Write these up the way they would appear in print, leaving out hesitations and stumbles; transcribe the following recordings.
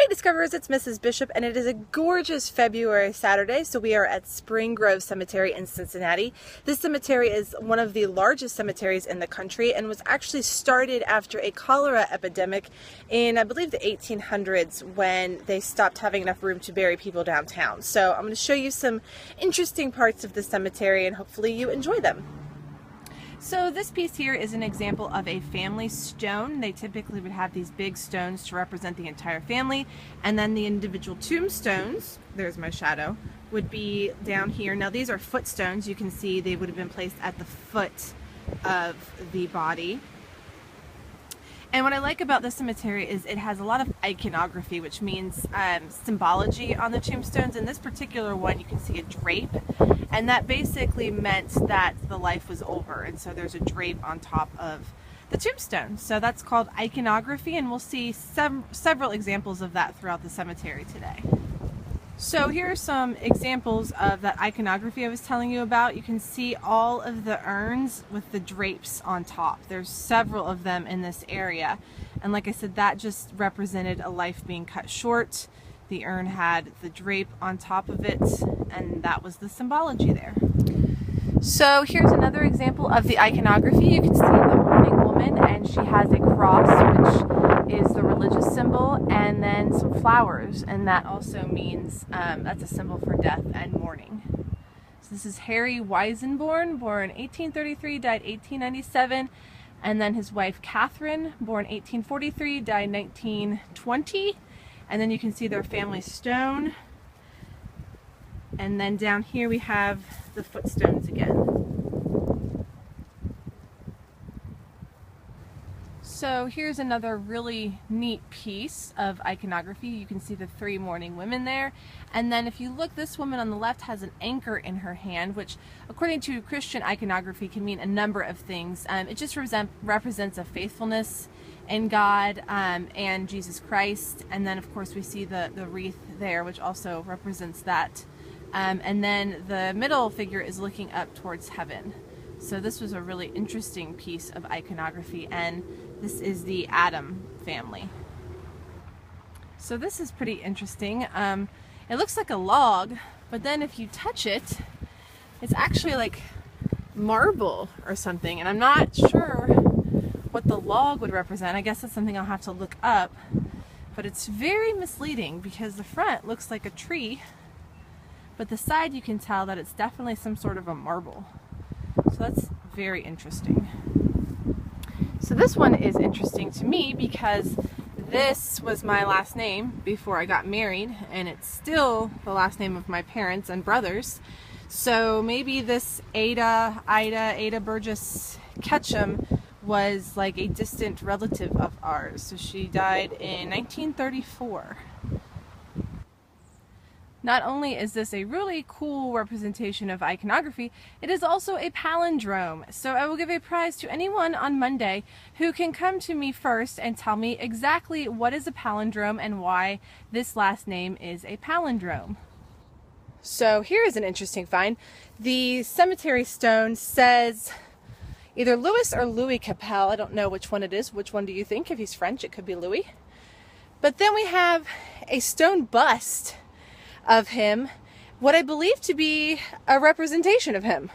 Hey Discoverers, it's Mrs. Bishop, and it is a gorgeous February Saturday, so we are at Spring Grove Cemetery in Cincinnati. This cemetery is one of the largest cemeteries in the country and was actually started after a cholera epidemic in, I believe, the 1800s when they stopped having enough room to bury people downtown. So I'm going to show you some interesting parts of the cemetery and hopefully you enjoy them. So this piece here is an example of a family stone. They typically would have these big stones to represent the entire family, and then the individual tombstones, there's my shadow, would be down here. Now these are footstones. You can see they would have been placed at the foot of the body. And what I like about this cemetery is it has a lot of iconography, which means symbology on the tombstones. In this particular one, you can see a drape, and that basically meant that the life was over. And so there's a drape on top of the tombstone. So that's called iconography, and we'll see several examples of that throughout the cemetery today. So here are some examples of that iconography I was telling you about. You can see all of the urns with the drapes on top. There's several of them in this area. And like I said, that just represented a life being cut short. The urn had the drape on top of it, and that was the symbology there. So here's another example of the iconography. You can see the mourning woman, and she has a cross, which is the religious symbol, and then some flowers, and that also means that's a symbol for death and mourning. So this is Harry Weisenborn, born 1833, died 1897, and then his wife Catherine, born 1843, died 1920, and then you can see their family stone. And then down here we have the footstones again. So here's another really neat piece of iconography. You can see the three mourning women there. And then if you look, this woman on the left has an anchor in her hand, which according to Christian iconography can mean a number of things. It just represents a faithfulness in God and Jesus Christ. And then of course we see the wreath there, which also represents that. And then the middle figure is looking up towards heaven. So this was a really interesting piece of iconography, and this is the Adam family. So this is pretty interesting. It looks like a log, but then if you touch it, it's actually like marble or something, and I'm not sure what the log would represent. I guess that's something I'll have to look up, but it's very misleading because the front looks like a tree, but the side you can tell that it's definitely some sort of a marble. So that's very interesting. So this one is interesting to me because this was my last name before I got married, and it's still the last name of my parents and brothers. So maybe this Ada Burgess Ketchum was like a distant relative of ours. So she died in 1934. Not only is this a really cool representation of iconography, it is also a palindrome. So I will give a prize to anyone on Monday who can come to me first and tell me exactly what is a palindrome and why this last name is a palindrome. So here is an interesting find. The cemetery stone says either Louis or Louis Capel. I don't know which one it is. Which one do you think? If he's French, it could be Louis. But then we have a stone bust of him, what I believe to be a representation of him.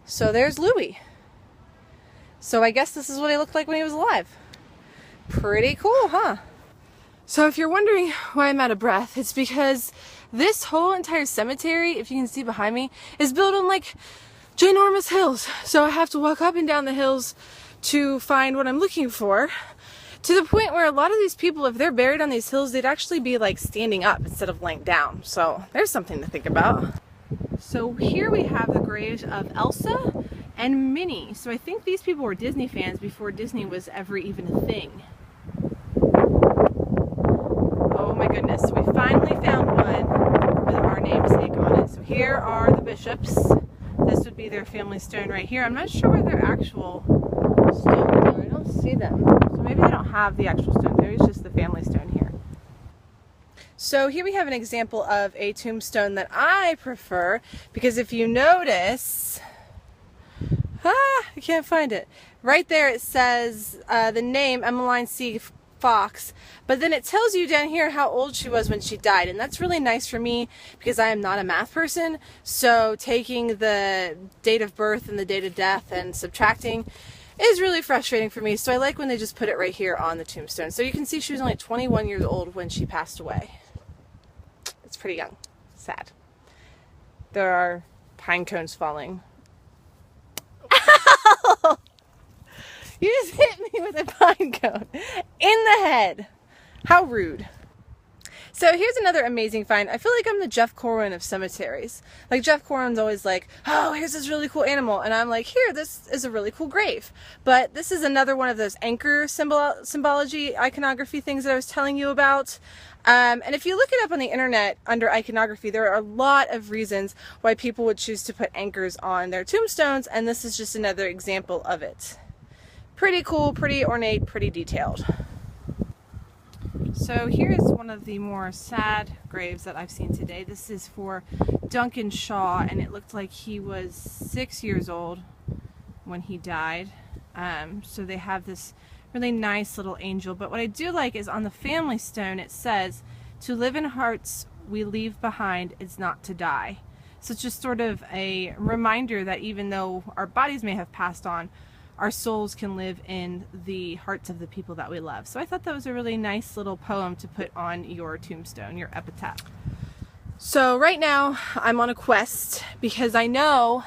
So there's Louis. So I guess this is what he looked like when he was alive. Pretty cool, huh? So if you're wondering why I'm out of breath, it's because this whole entire cemetery, if you can see behind me, is built on like ginormous hills. So I have to walk up and down the hills to find what I'm looking for. To the point where a lot of these people, if they're buried on these hills, they'd actually be like standing up instead of laying down. So there's something to think about. So here we have the graves of Elsa and Minnie. So I think these people were Disney fans before Disney was ever even a thing. Oh my goodness, we finally found one with our namesake on it. So here are the bishops. This would be their family stone right here. I'm not sure where their actual stones are. I don't see them. So maybe they don't have the actual stone. Maybe it's just the family stone here. So here we have an example of a tombstone that I prefer, because if you notice, I can't find it. Right there it says the name Emmeline C. fox, but then it tells you down here how old she was when she died, and that's really nice for me because I am not a math person, so taking the date of birth and the date of death and subtracting is really frustrating for me, so I like when they just put it right here on the tombstone. So you can see she was only 21 years old when she passed away. It's pretty young. Sad. There are pine cones falling. You just hit me with a pine cone in the head. How rude. So here's another amazing find. I feel like I'm the Jeff Corwin of cemeteries. Like Jeff Corwin's always like, oh, here's this really cool animal. And I'm like, here, this is a really cool grave. But this is another one of those anchor symbology, iconography things that I was telling you about. And if you look it up on the internet under iconography, there are a lot of reasons why people would choose to put anchors on their tombstones. And this is just another example of it. Pretty cool, pretty ornate, pretty detailed. So here's one of the more sad graves that I've seen today. This is for Duncan Shaw, and it looked like he was 6 years old when he died. So they have this really nice little angel. But what I do like is on the family stone it says, "To live in hearts we leave behind is not to die." So it's just sort of a reminder that even though our bodies may have passed on, our souls can live in the hearts of the people that we love. So I thought that was a really nice little poem to put on your tombstone, your epitaph. So right now I'm on a quest because I know,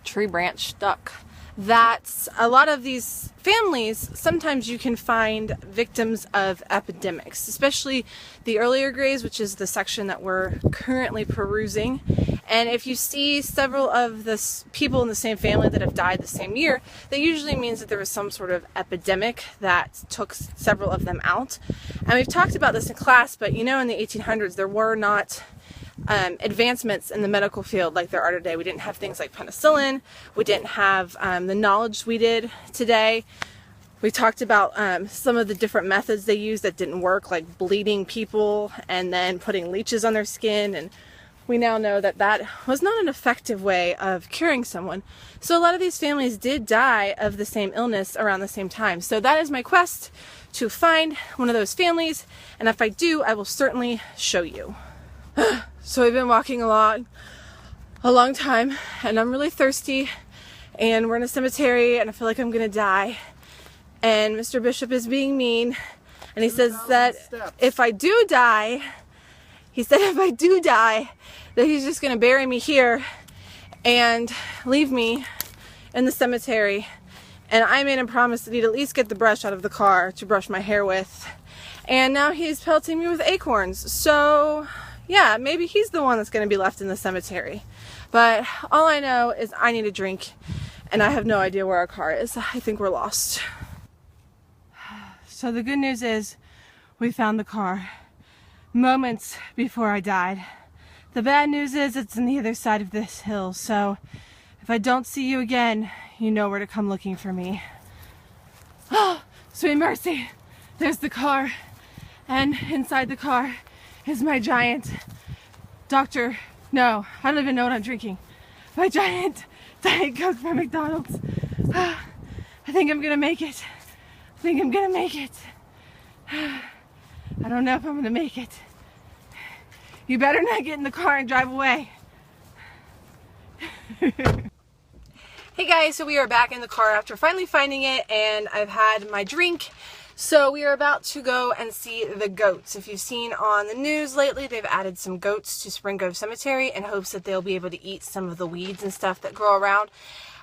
tree branch duck, that a lot of these families, sometimes you can find victims of epidemics, especially the earlier graves, which is the section that we're currently perusing. And if you see several of the people in the same family that have died the same year, that usually means that there was some sort of epidemic that took several of them out. And we've talked about this in class, but you know, in the 1800s there were not advancements in the medical field like there are today. We didn't have things like penicillin. We didn't have the knowledge we did today. We talked about some of the different methods they used that didn't work, like bleeding people and then putting leeches on their skin, and we now know that that was not an effective way of curing someone. So a lot of these families did die of the same illness around the same time. So that is my quest, to find one of those families, and if I do, I will certainly show you. So I've been walking a long time, and I'm really thirsty, and we're in a cemetery, and I feel like I'm gonna die. And Mr. Bishop is being mean, and he says that if I do die, that he's just gonna bury me here and leave me in the cemetery. And I made him promise that he'd at least get the brush out of the car to brush my hair with. And now he's pelting me with acorns. So yeah, maybe he's the one that's going to be left in the cemetery. But all I know is I need a drink, and I have no idea where our car is. I think we're lost. So the good news is we found the car moments before I died. The bad news is it's on the other side of this hill, so if I don't see you again, you know where to come looking for me. Oh, sweet mercy! There's the car, and inside the car is my giant no, I don't even know what I'm drinking. My giant Diet Coke from McDonald's. I think I'm gonna make it. I don't know if I'm gonna make it. You better not get in the car and drive away. Hey guys, so we are back in the car after finally finding it, and I've had my drink. So we are about to go and see the goats. If you've seen on the news lately, they've added some goats to Spring Grove Cemetery in hopes that they'll be able to eat some of the weeds and stuff that grow around.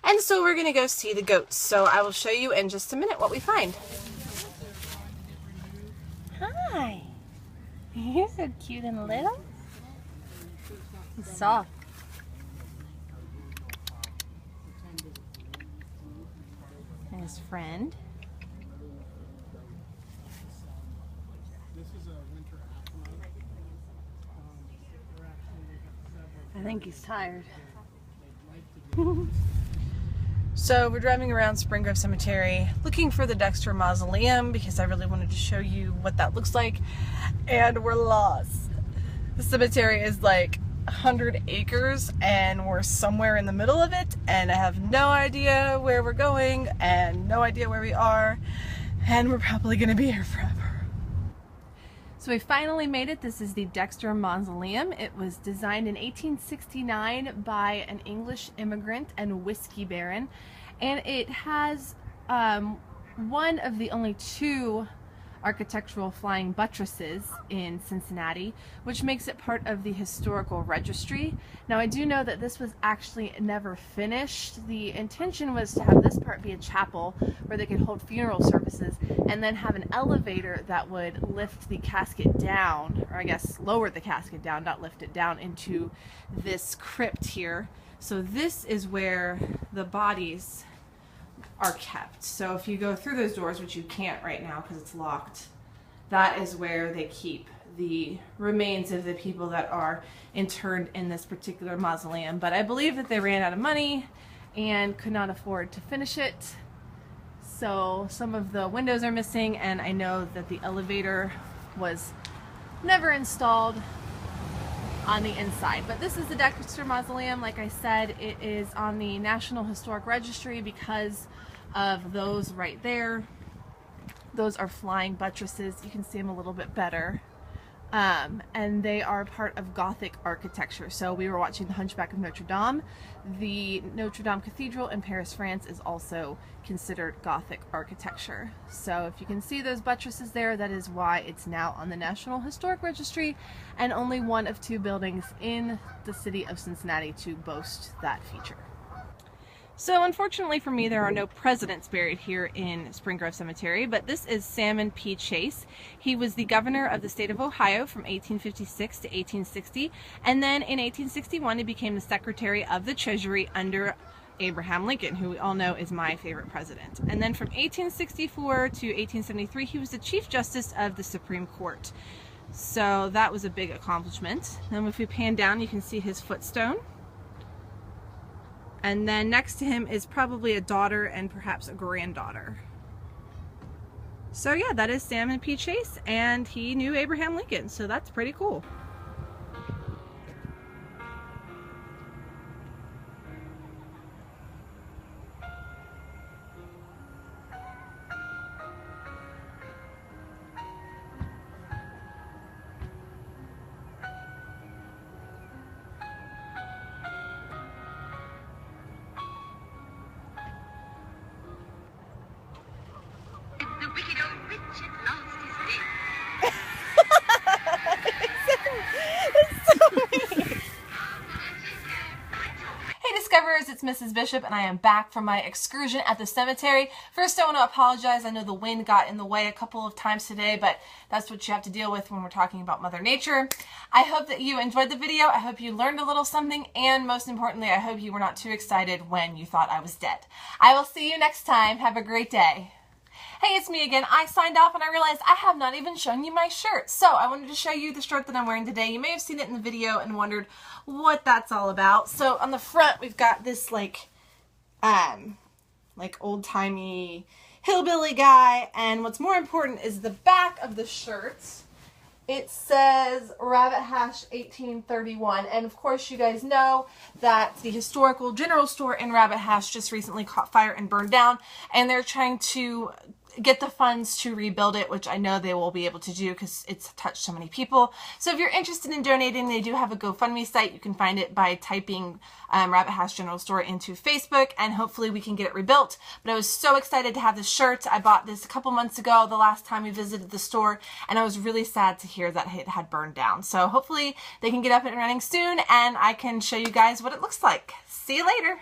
And so we're gonna go see the goats. So I will show you in just a minute what we find. Hi. You're so cute and little. He's soft. And his friend. I think he's tired. So we're driving around Spring Grove Cemetery looking for the Dexter Mausoleum because I really wanted to show you what that looks like, and we're lost. The cemetery is like 100 acres and we're somewhere in the middle of it, and I have no idea where we're going and no idea where we are, and we're probably gonna be here forever. So we finally made it. This is the Dexter Mausoleum. It was designed in 1869 by an English immigrant and whiskey baron, and it has one of the only two architectural flying buttresses in Cincinnati, which makes it part of the historical registry. Now, I do know that this was actually never finished. The intention was to have this part be a chapel where they could hold funeral services and then have an elevator that would lift the casket down, or I guess lower the casket down, not lift it down, into this crypt here. So this is where the bodies are kept. So if you go through those doors, which you can't right now because it's locked, that is where they keep the remains of the people that are interned in this particular mausoleum. But I believe that they ran out of money and could not afford to finish it. So some of the windows are missing, and I know that the elevator was never installed on the inside. But this is the Dexter Mausoleum. Like I said, it is on the National Historic Registry because of those right there. Those are flying buttresses. You can see them a little bit better. And they are part of Gothic architecture. So we were watching The Hunchback of Notre Dame. The Notre Dame Cathedral in Paris, France is also considered Gothic architecture. So if you can see those buttresses there, that is why it's now on the National Historic Registry, and only one of two buildings in the city of Cincinnati to boast that feature. So unfortunately for me, there are no presidents buried here in Spring Grove Cemetery, but this is Salmon P. Chase. He was the governor of the state of Ohio from 1856 to 1860, and then in 1861 he became the Secretary of the Treasury under Abraham Lincoln, who we all know is my favorite president. And then from 1864 to 1873 he was the Chief Justice of the Supreme Court. So that was a big accomplishment. Then if we pan down, you can see his footstone. And then next to him is probably a daughter and perhaps a granddaughter. So yeah, that is Salmon P. Chase, and he knew Abraham Lincoln, so that's pretty cool. It's Mrs. Bishop, and I am back from my excursion at the cemetery. First, I want to apologize. I know the wind got in the way a couple of times today, but that's what you have to deal with when we're talking about Mother Nature. I hope that you enjoyed the video. I hope you learned a little something, and most importantly, I hope you were not too excited when you thought I was dead. I will see you next time. Have a great day. Hey, it's me again. I signed off and I realized I have not even shown you my shirt. So I wanted to show you the shirt that I'm wearing today. You may have seen it in the video and wondered what that's all about. So on the front, we've got this like old-timey hillbilly guy. And what's more important is the back of the shirt. It says Rabbit Hash 1831. And of course, you guys know that the historical general store in Rabbit Hash just recently caught fire and burned down. And they're trying to get the funds to rebuild it, which I know they will be able to do because it's touched so many people. So if you're interested in donating, they do have a GoFundMe site. You can find it by typing Rabbit Hash General Store into Facebook, and hopefully we can get it rebuilt. But I was so excited to have this shirt. I bought this a couple months ago, the last time we visited the store, and I was really sad to hear that it had burned down. So hopefully they can get up and running soon, and I can show you guys what it looks like. See you later.